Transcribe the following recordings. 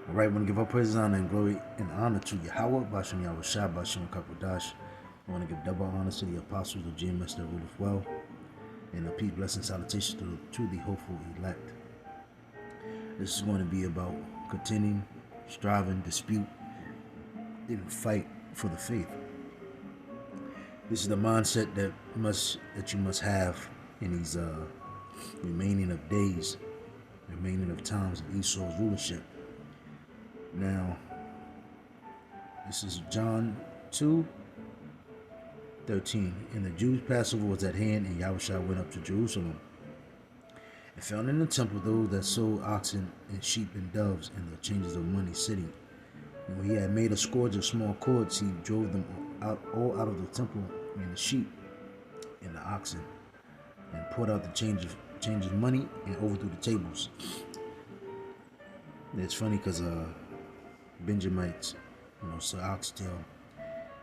All right, I want to give our praises, honor, and glory and honor to Yahweh, Bashem Yahweh Shah, Bashem Kakodash. I want to give double honor to the apostles of GMS that ruleth well, and a peace, blessing, salutations to the hopeful elect. This is going to be about contending, striving, dispute, even fight for the faith. This is the mindset that you must have in these remaining of days, remaining of times of Esau's rulership. Now, this is John 2:13. And the Jews' Passover was at hand, and Yahushua went up to Jerusalem, and found in the temple those that sold oxen and sheep and doves, and the changers of money sitting. And when he had made a scourge of small cords, he drove them all out of the temple, and the sheep and the oxen, and poured out the change of money, and overthrew the tables. And it's funny because Benjamites, sell oxtail,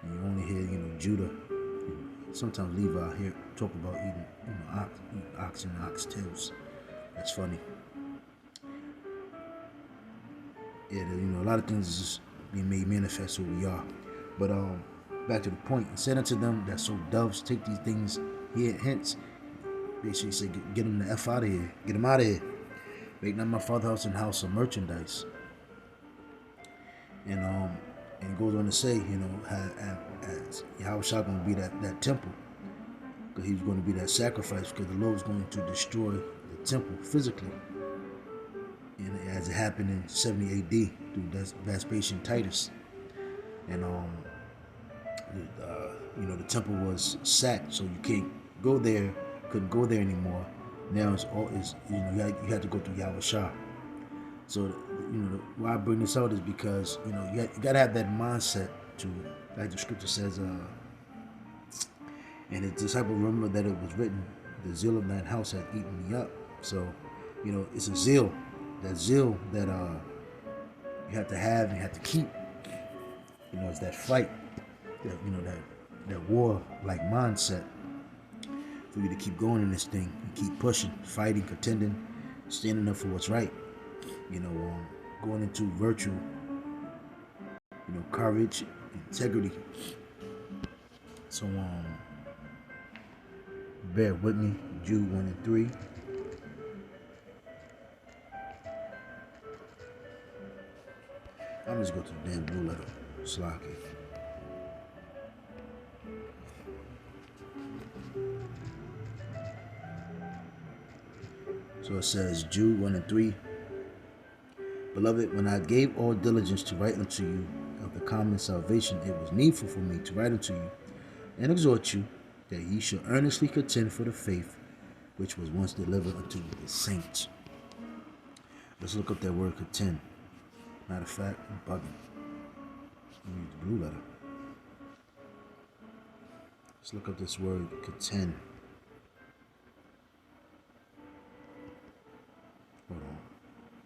and you only hear, Judah, sometimes Levi here talk about eating, oxen and oxtails. That's funny. Yeah, a lot of things is just being made manifest who we are. But back to the point, and said unto them that sold doves, take these things here hence. Basically say, get them the F out of here. Get them out of here. Make not my father's house and house of merchandise. And it goes on to say, as Yahushua going to be that temple, because he's going to be that sacrifice, because the Lord is going to destroy the temple physically, and as it happened in 70 A.D. through Vespasian Titus, and the temple was sacked, so you couldn't go there anymore. Now you had to go through Yahushua. So, why I bring this out is because, you got to have that mindset to, like the scripture says, and his disciple remember that it was written, the zeal of thine house had eaten me up. So, it's a zeal, that you have to have and you have to keep. It's that fight, that war-like mindset for you to keep going in this thing and keep pushing, fighting, contending, standing up for what's right. Going into virtue, courage, integrity. So, bear with me, Jude 1 and 3. I'm just go to the damn blue letter, Slocky. So it says, Jude 1 and 3. Beloved, when I gave all diligence to write unto you of the common salvation, it was needful for me to write unto you and exhort you that ye shall earnestly contend for the faith which was once delivered unto the saints. Let's look up that word contend. Matter of fact, I'm bugging. Let me use the blue letter. Let's look up this word contend. Hold on.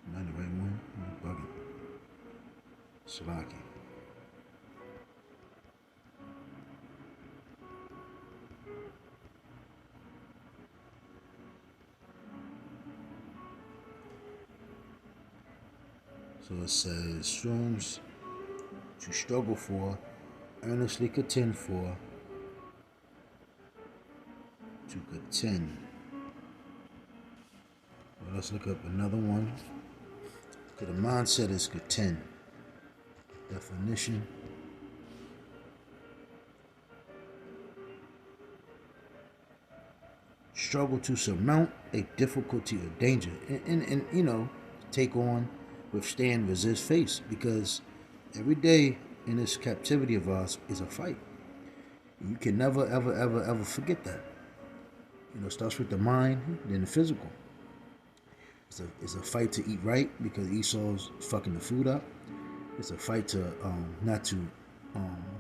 Am I the right one? I'm bugging. Slocky. So it says, Strong's to struggle for, earnestly contend for, to contend. Well, let's look up another one. Okay, the mindset is contend. Definition. Struggle to surmount a difficulty or danger. And take on, withstand, resist, face. Because every day in this captivity of ours is a fight. You can never, ever, ever, ever forget that. It starts with the mind, then the physical. It's a fight to eat right because Esau's fucking the food up. It's a fight to not to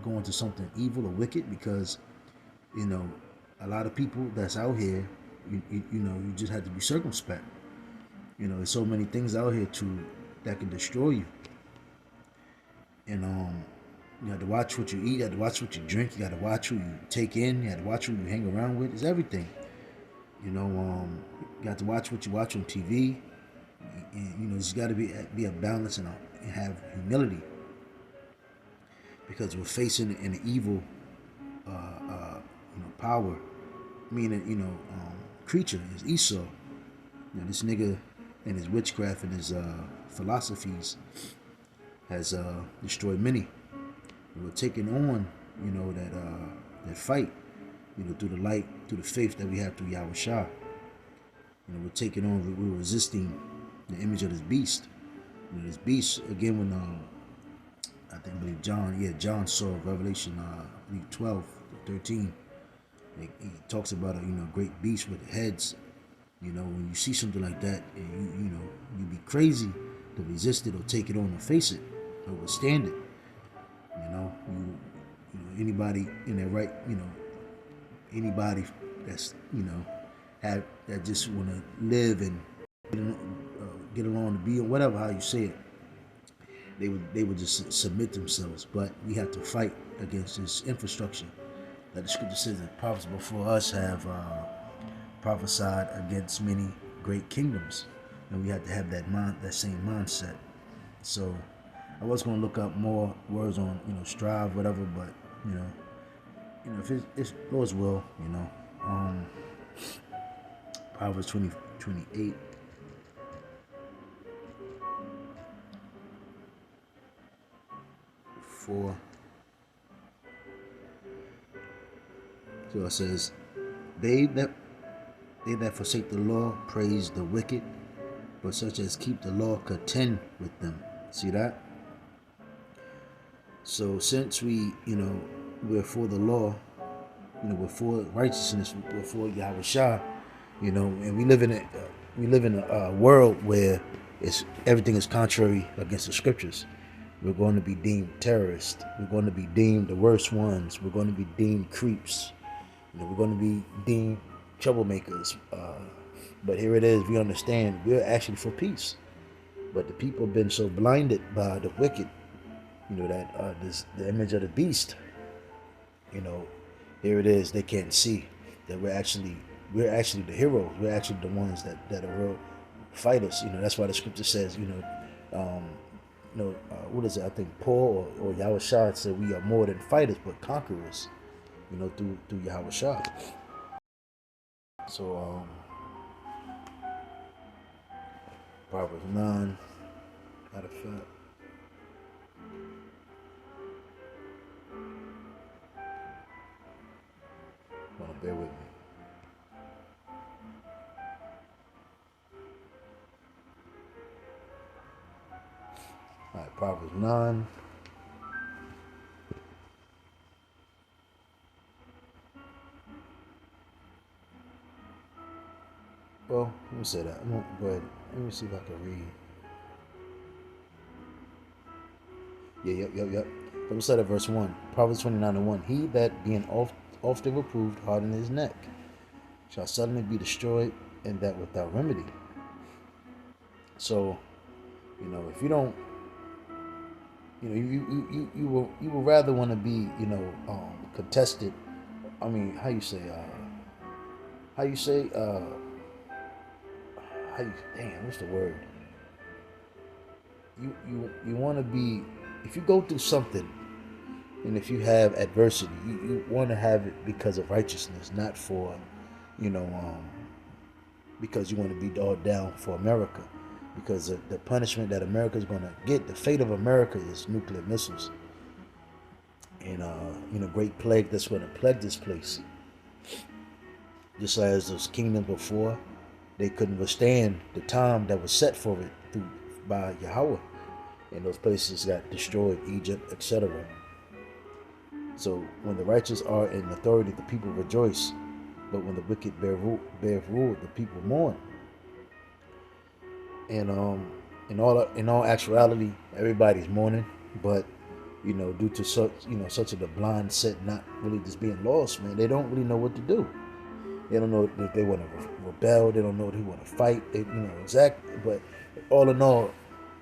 go into something evil or wicked because a lot of people that's out here, you just have to be circumspect. There's so many things out here that can destroy you. And you have to watch what you eat, you have to watch what you drink, you got to watch who you take in, you have to watch who you hang around with. It's everything. You got to watch what you watch on TV. There's got to be a balance have humility, because we're facing an evil, power, meaning creature is Esau. This nigga and his witchcraft and his philosophies has destroyed many. We're taking on, that fight, through the light, through the faith that we have through Yahweh Shah. We're taking on, we're resisting the image of this beast. This beast, again, when I believe John saw Revelation, 12 to 13. He talks about a great beast with heads. When you see something like that, and you'd be crazy to resist it or take it on or face it or withstand it. Anybody in their right, anybody that's have that just want to live and get along to be, or whatever how you say it, they would just submit themselves. But we have to fight against this infrastructure that the scripture says that prophets before us have prophesied against many great kingdoms, and we have to have that same mindset. So I was going to look up more words on strive, whatever, but if it's Lord's will, Proverbs 20:28. So it says, they that forsake the law praise the wicked, but such as keep the law contend with them. See that? So since we're for the law, we're for righteousness, we're for Yahweh Shah, and we live in a world where everything is contrary against the scriptures. We're going to be deemed terrorists. We're going to be deemed the worst ones. We're going to be deemed creeps. We're going to be deemed troublemakers. But here it is. We understand we're actually for peace. But the people have been so blinded by the wicked, that the image of the beast. Here it is. They can't see that we're actually the heroes. We're actually the ones that are real fighters. That's why the scripture says, what is it? I think Paul or Yahweh Shah said we are more than fighters, but conquerors. Through Yahweh Shah. So Proverbs 9. Matter of fact, bear with me. All right, Proverbs 9. Well, let me say that. I'm gonna go ahead. Let me see if I can read. Yep. Let me start at verse 1. Proverbs 29:1. He that being often reproved harden his neck shall suddenly be destroyed, and that without remedy. So, if you don't, you will rather want to be, contested. I mean, how you say, what's the word? You want to be, if you go through something, and if you have adversity, you want to have it because of righteousness, not for, because you want to be all down for America. Because the punishment that America is going to get, the fate of America is nuclear missiles. And, great plague that's going to plague this place. Just as those kingdoms before, they couldn't withstand the time that was set for it by Yahweh. And those places got destroyed, Egypt, etc. So when the righteous are in authority, the people rejoice. But when the wicked bear rule, the people mourn. And in all actuality, everybody's mourning. But due to such a blind set, not really just being lost, man, they don't really know what to do. They don't know if they want to rebel. They don't know if they want to fight. Exactly. But all in all,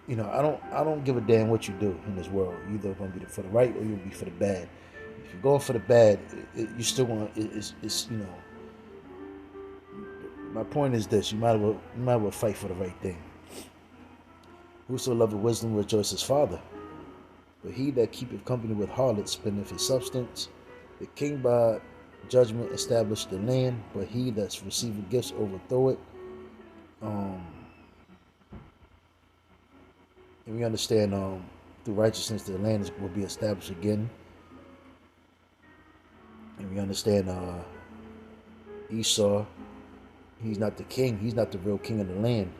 I don't give a damn what you do in this world. You're either going to be for the right or you'll be for the bad. If you're going for the bad, you still want. It's My point is this: you might as well fight for the right thing. Whoso loveth wisdom rejoices father. But he that keepeth company with harlots spendeth his substance. The king by judgment established the land, but he that receiveth gifts overthrow it. Um, and we understand through righteousness the land will be established again. And we understand Esau, he's not the king, he's not the real king of the land.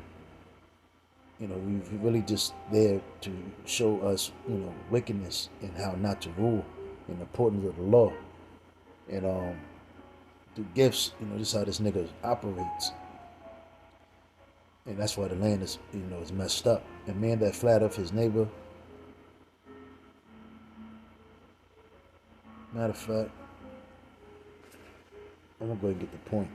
We're really just there to show us, wickedness and how not to rule and the importance of the law. And through gifts, this is how this nigga operates. And that's why the land is messed up. A man that flattereth his neighbor. Matter of fact, I'm gonna go ahead and get the point.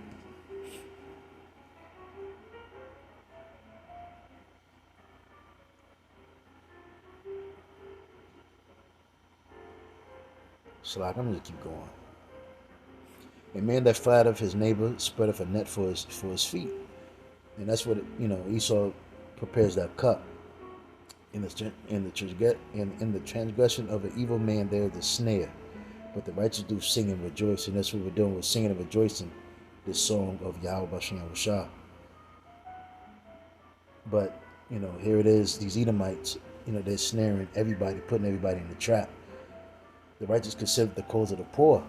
So like, I'm gonna keep going. A man that flattereth his neighbor spreadeth a net for his feet. And that's what Esau prepares that cup. In the transgression of an evil man there is a snare, but the righteous do sing and rejoice. And that's what we're doing. We're singing and rejoicing this song of Yahweh Bashem Yahushua. But here it is. These Edomites, they're snaring everybody, putting everybody in the trap. The righteous consider the cause of the poor,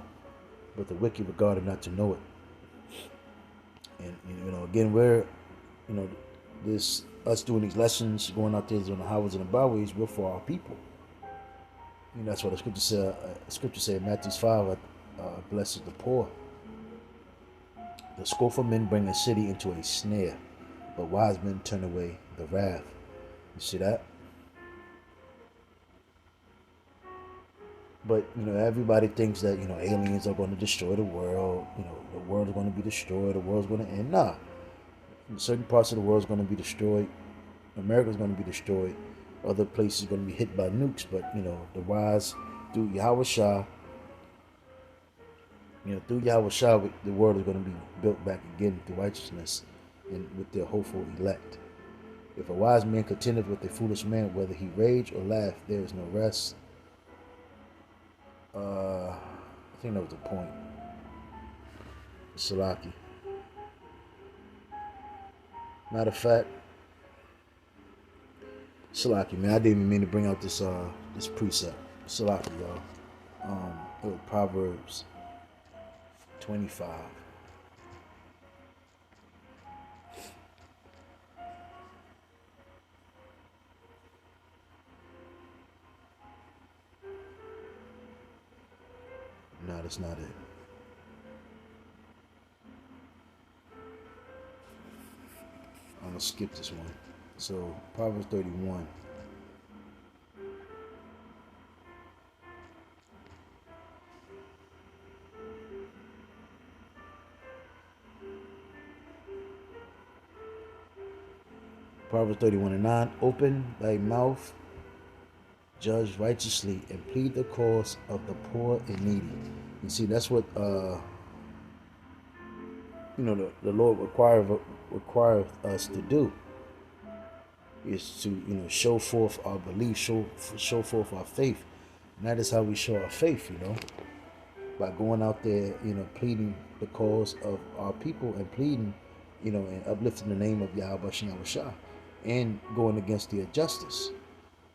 but the wicked regarded not to know it. And again, we're this us doing these lessons, going out there on the highways and the byways, we're for our people. That's what the scripture say in Matthew 5, blessed the poor. The scornful men bring a city into a snare, but wise men turn away the wrath. You see that? But everybody thinks that aliens are going to destroy the world. The world is going to be destroyed. The world's going to end. Nah, certain parts of the world is going to be destroyed. America is going to be destroyed. Other places are going to be hit by nukes. But the wise through Yahweh Shah, through Yahweh Shah, the world is going to be built back again through righteousness and with their hopeful elect. If a wise man contendeth with a foolish man, whether he rage or laugh, there is no rest. I think that was the point. Salaki. Matter of fact, Salaki, man, I didn't even mean to bring out this precept. Salaki, y'all. It was Proverbs 25. No, that's not it. I'm gonna skip this one. So Proverbs 31. Proverbs 31:9. Open thy mouth, judge righteously, and plead the cause of the poor and needy. You see, that's what the Lord requires us to do, is to show forth our belief, show forth our faith, and that is how we show our faith, by going out there, pleading the cause of our people and pleading, and uplifting the name of Yahweh Bashem Yahushua, and going against the injustice.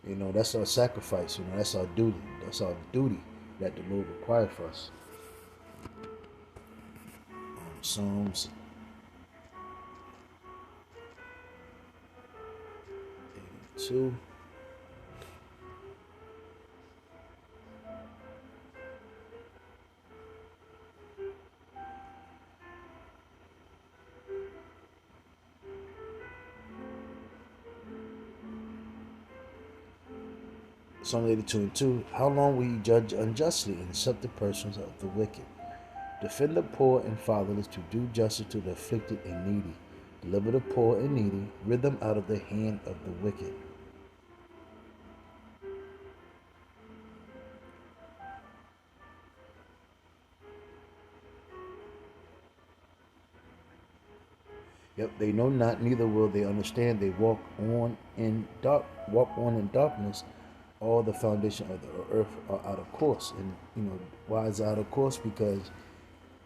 That's our sacrifice. That's our duty. That's our duty that the Lord requires for us. Psalms 82. Psalm 82:2. How long will you judge unjustly and accept the persons of the wicked? Defend the poor and fatherless, to do justice to the afflicted and needy. Deliver the poor and needy, rid them out of the hand of the wicked. Yep, they know not, neither will they understand. They walk on in darkness, all the foundation of the earth are out of course. And why is it out of course? Because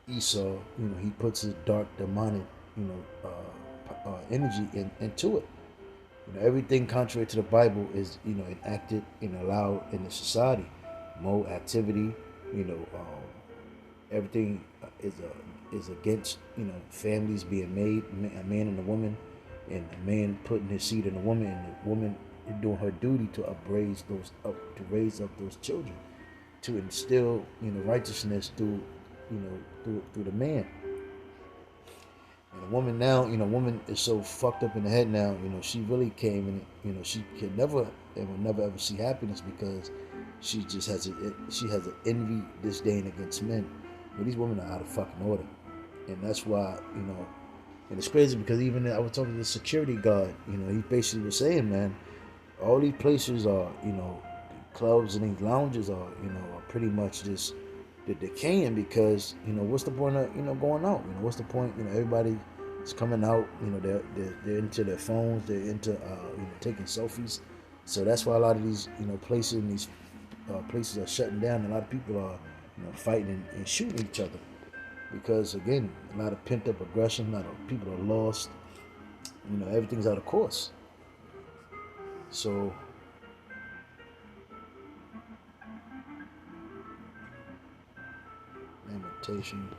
Esau, he puts his dark demonic, energy into it. Everything contrary to the Bible is, enacted and allowed in the society. More activity, you know, everything is against, families being made, a man and a woman, and a man putting his seed in a woman, and the woman doing her duty to raise up those children, to instill, righteousness through, through the man. And a woman now, woman is so fucked up in the head now. She really came and she can never and will never ever see happiness because she just has an envy, disdain against men. But these women are out of fucking order, and that's why and it's crazy because even I was talking to the security guard. He basically was saying, man, all these places are, clubs and these lounges are, are pretty much just they're decaying because what's the point of going out? What's the point? Everybody is coming out. They're into their phones. They're into taking selfies. So that's why a lot of these places and these places are shutting down. A lot of people are fighting and shooting each other because again, a lot of pent up aggression. A lot of people are lost. Everything's out of course. So lamentation.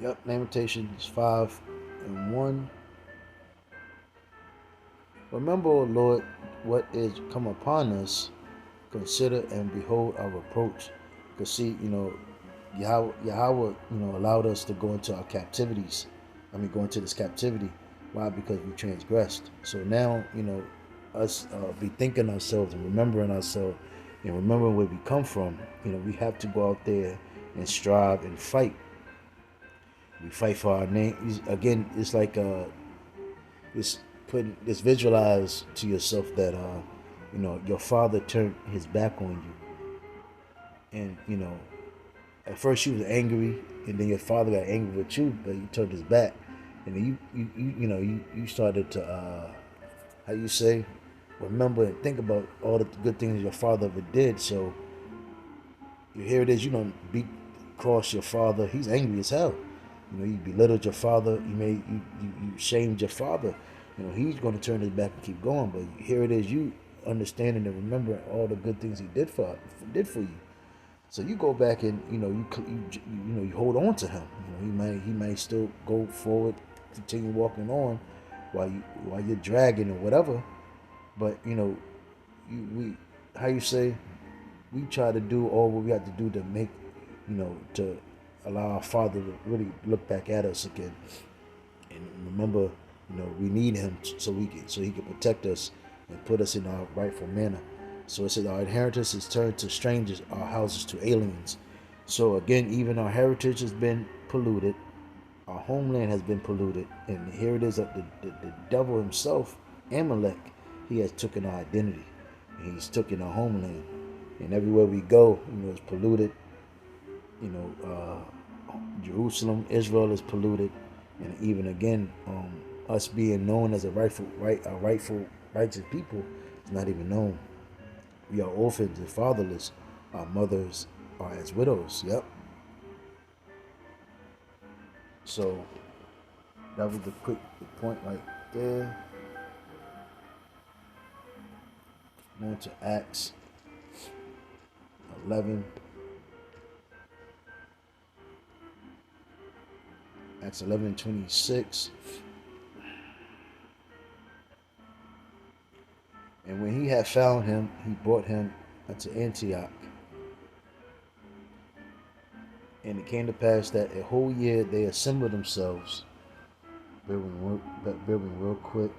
Yep, Lamentations 5:1. Remember, O Lord, what is come upon us. Consider and behold our reproach. Because see, Yahweh, allowed us to go into our captivities. Go into this captivity. Why? Because we transgressed. So now, us be thinking ourselves and remembering ourselves and remembering where we come from. We have to go out there and strive and fight. We fight for our name. Again, it's like this visualize to yourself that your father turned his back on you, and at first you was angry, and then your father got angry with you, but he turned his back, and then you started to how you say, remember and think about all the good things your father ever did. So here it is, you don't beat cross your father. He's angry as hell. You belittled your father. You shamed your father. He's going to turn his back and keep going. But here it is, you understanding and remembering all the good things he did for you. So you go back and you hold on to him. He may still go forward, continue walking on while you're dragging or whatever. But we how you say, we try to do all what we have to do to make to allow our Father to really look back at us again and remember, we need Him so He can protect us and put us in our rightful manner. So it says our inheritance is turned to strangers, our houses to aliens. So again, even our heritage has been polluted, our homeland has been polluted, and here it is that the devil himself, Amalek, he has taken our identity, and he's taken our homeland, and everywhere we go, it's polluted. Jerusalem, Israel is polluted, and even again, us being known as a rightful righteous people is not even known. We are orphans and fatherless. Our mothers are as widows. Yep. So that was the point right there. Going to Acts 11. Acts 11:26. And when he had found him, he brought him unto Antioch. And it came to pass that a whole year they assembled themselves. Bearing real quick.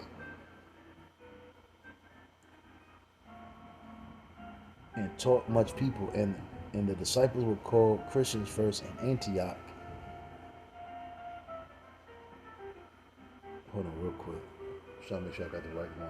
And taught much people. And the disciples were called Christians first in Antioch. Hold on real quick. I'm trying to make sure I got the right one.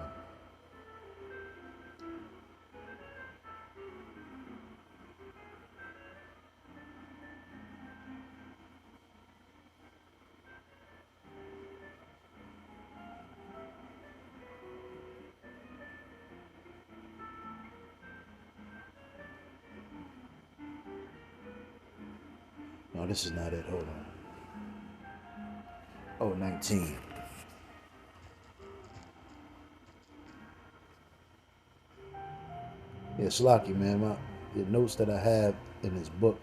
Oh, this is not it. Hold on. Oh, 19. Yeah, Slocky, man. The notes that I have in this book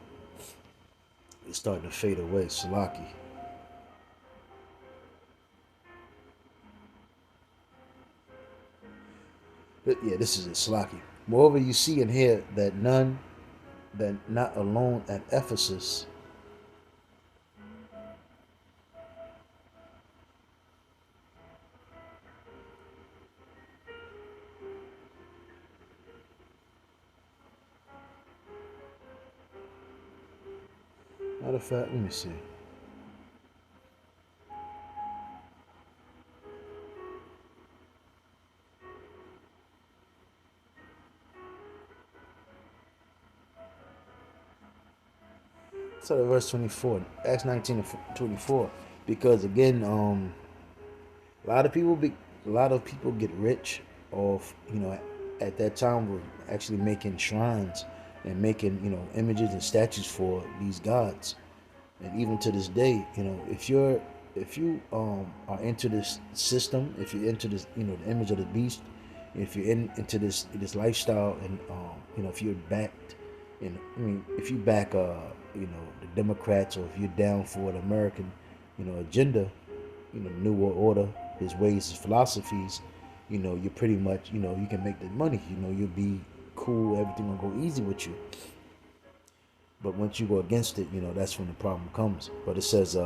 is starting to fade away. Slocky. Yeah, this is it. Slocky. Moreover, you see and hear that not alone at Ephesus. Matter of fact, let me see. So verse 24, Acts 19 and 24, because again, a lot of people be, a lot of people get rich off, at that time were actually making shrines and making, images and statues for these gods. And even to this day, if you are into this system, if you're into this, the image of the beast, if you're into this lifestyle, and if you're backed, and I mean, if you back the Democrats, or if you're down for the American agenda, New World Order, his ways, his philosophies, you're pretty much, you can make the money, you'll be cool, everything will go easy with you. But once you go against it, that's when the problem comes. But it says,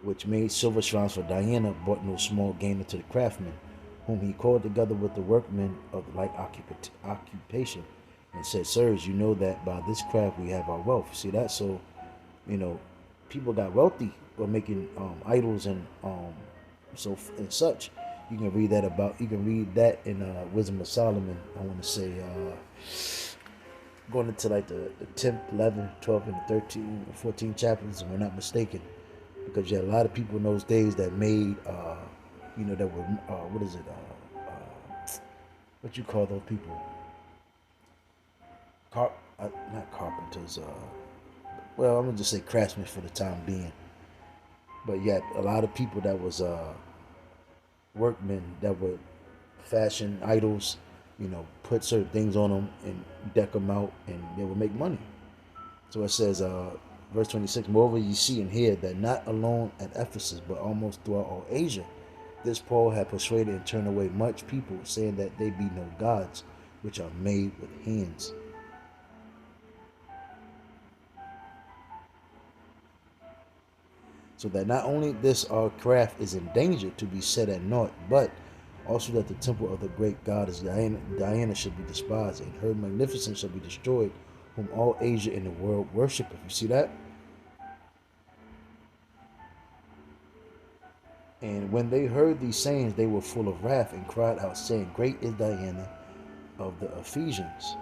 which made silver shrines for Diana, brought no small gain into the craftsmen, whom he called together with the workmen of like occupation, and said, Sirs, you know that by this craft we have our wealth. See that? So, you know, people got wealthy by making idols and and such. You can read that in Wisdom of Solomon. I want to say going into like the 10th, 11th, 12th, and 13th, 14 chapters, if we're not mistaken. Because you had a lot of people in those days that made, that were, what is it, what you call those people? Not carpenters, well, I'm going to just say craftsmen for the time being. But yet, a lot of people that was workmen that would fashion idols, put certain things on them and deck them out, and they would make money. So it says, verse 26, moreover, you see and hear that not alone at Ephesus, but almost throughout all Asia, this Paul had persuaded and turned away much people, saying that they be no gods, which are made with hands. So that not only this our craft is in danger to be set at naught, but also that the temple of the great goddess Diana should be despised, and her magnificence shall be destroyed, whom all Asia and the world worshipeth. You see that? And when they heard these sayings, they were full of wrath, and cried out, saying, Great is Diana of the Ephesians.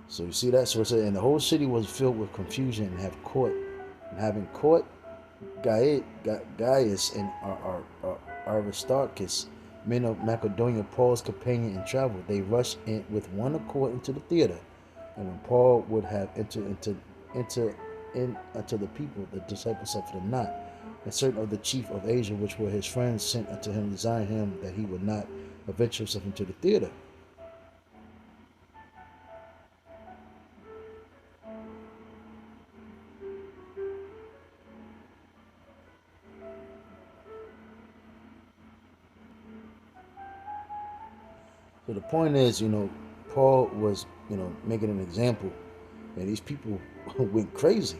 So you see that? So it said, and the whole city was filled with confusion, and having caught Gaius and Aristarchus, men of Macedonia, Paul's companion in travel, they rushed in with one accord into the theater. And when Paul would have entered in unto the people, the disciples suffered him not. And certain of the chief of Asia, which were his friends, sent unto him, desiring him that he would not adventure himself into the theater. So the point is, Paul was, making an example, and these people went crazy.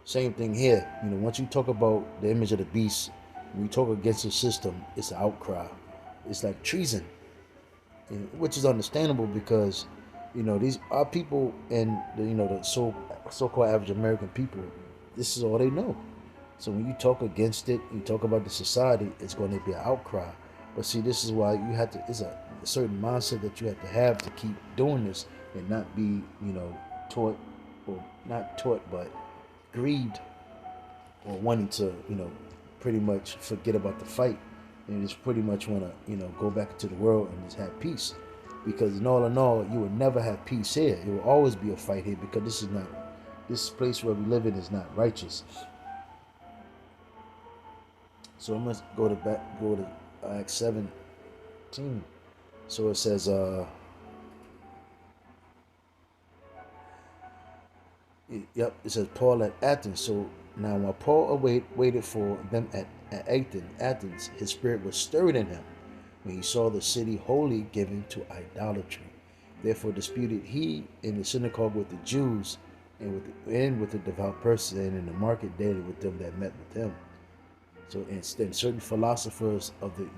Same thing here. Once you talk about the image of the beast, when you talk against the system, it's an outcry. It's like treason, which is understandable because, these are people, and the so-called average American people. This is all they know. So when you talk against it, you talk about the society, it's going to be an outcry. But see, this is why you have to. It's a certain mindset that you have to keep doing this and not be, taught, or not taught, but grieved or wanting to, pretty much forget about the fight and just pretty much want to, go back into the world and just have peace. Because in all, you will never have peace here. It will always be a fight here because this place where we live in is not righteous. So I must go to Acts 17. So it says, yep, it says Paul at Athens. So now while Paul waited for them at Athens, his spirit was stirred in him when he saw the city wholly given to idolatry. Therefore disputed he in the synagogue with the Jews and with the devout person and in the market daily with them that met with him. So instead, certain philosophers of the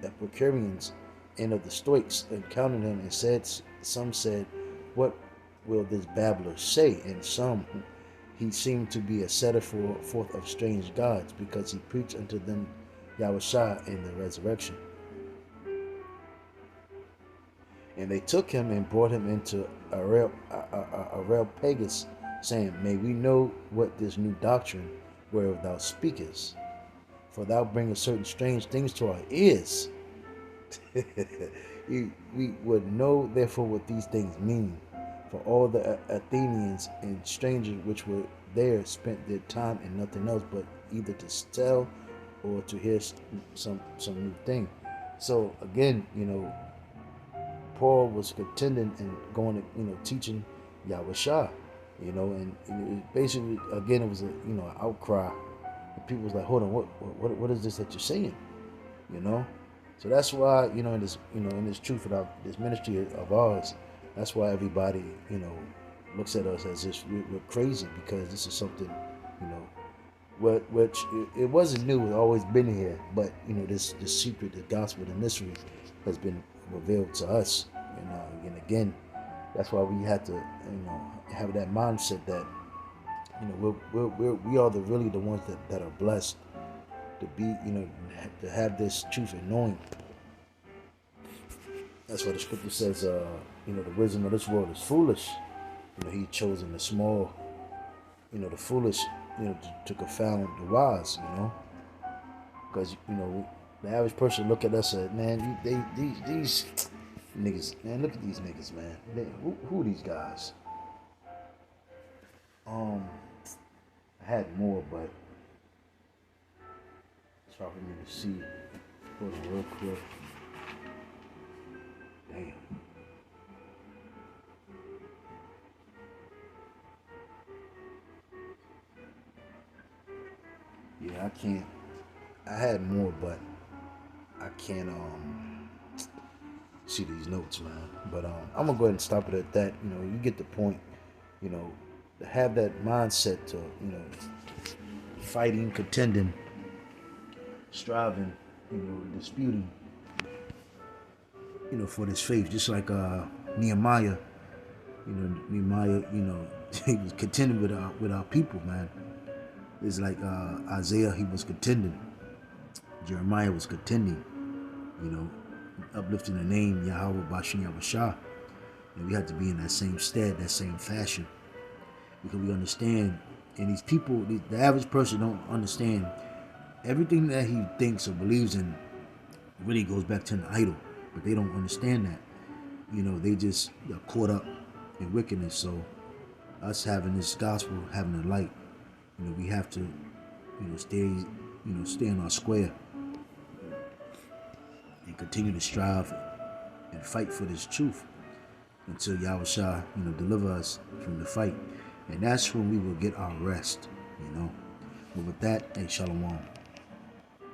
Epicureans and of the Stoics encountered him and said, some said, "What will this babbler say?" And some, he seemed to be a setter forth of strange gods, because he preached unto them Yahushua in the resurrection. And they took him and brought him into Areopagus, saying, "May we know what this new doctrine whereof thou speakest? For thou bringest certain strange things to our ears." We would know therefore what these things mean. For all the Athenians and strangers which were there spent their time in nothing else but either to tell or to hear some new thing. So again, Paul was contending and going to, teaching Yahushua, and it basically, again, it was an outcry. And people was like, hold on, what is this that you're saying? So that's why, in this truth of this ministry of ours, that's why everybody, looks at us as if we're crazy, because this is something, which it wasn't new, it's always been here, but this secret, the gospel, the mystery has been revealed to us, and again, that's why we had to, have that mindset that, we are really the ones that are blessed to be, to have this truth and knowing. That's why the scripture says, the wisdom of this world is foolish. He chosen the small, the foolish, to confound the wise, because, the average person look at us and, man, these niggas, man, look at these niggas, man. Who are these guys? I had more, but it's hard for me to see. Hold on real quick. Damn. Yeah, I can't. I had more, but I can't see these notes, man. But I'm gonna go ahead and stop it at that. You get the point. To have that mindset to, fighting, contending, striving, disputing, for this faith. Just like Nehemiah, Nehemiah, he was contending with our people, man. It's like Isaiah, he was contending. Jeremiah was contending, uplifting the name Yahweh Bashin Yahushua. And we have to be in that same stead, that same fashion. Because we understand, and these people, the average person don't understand everything that he thinks or believes in really goes back to an idol, but they don't understand that. They just are caught up in wickedness. So us having this gospel, having the light, we have to, stay in our square and continue to strive and fight for this truth until Yahushua, deliver us from the fight. And that's when we will get our rest, But with that, hey, shalom.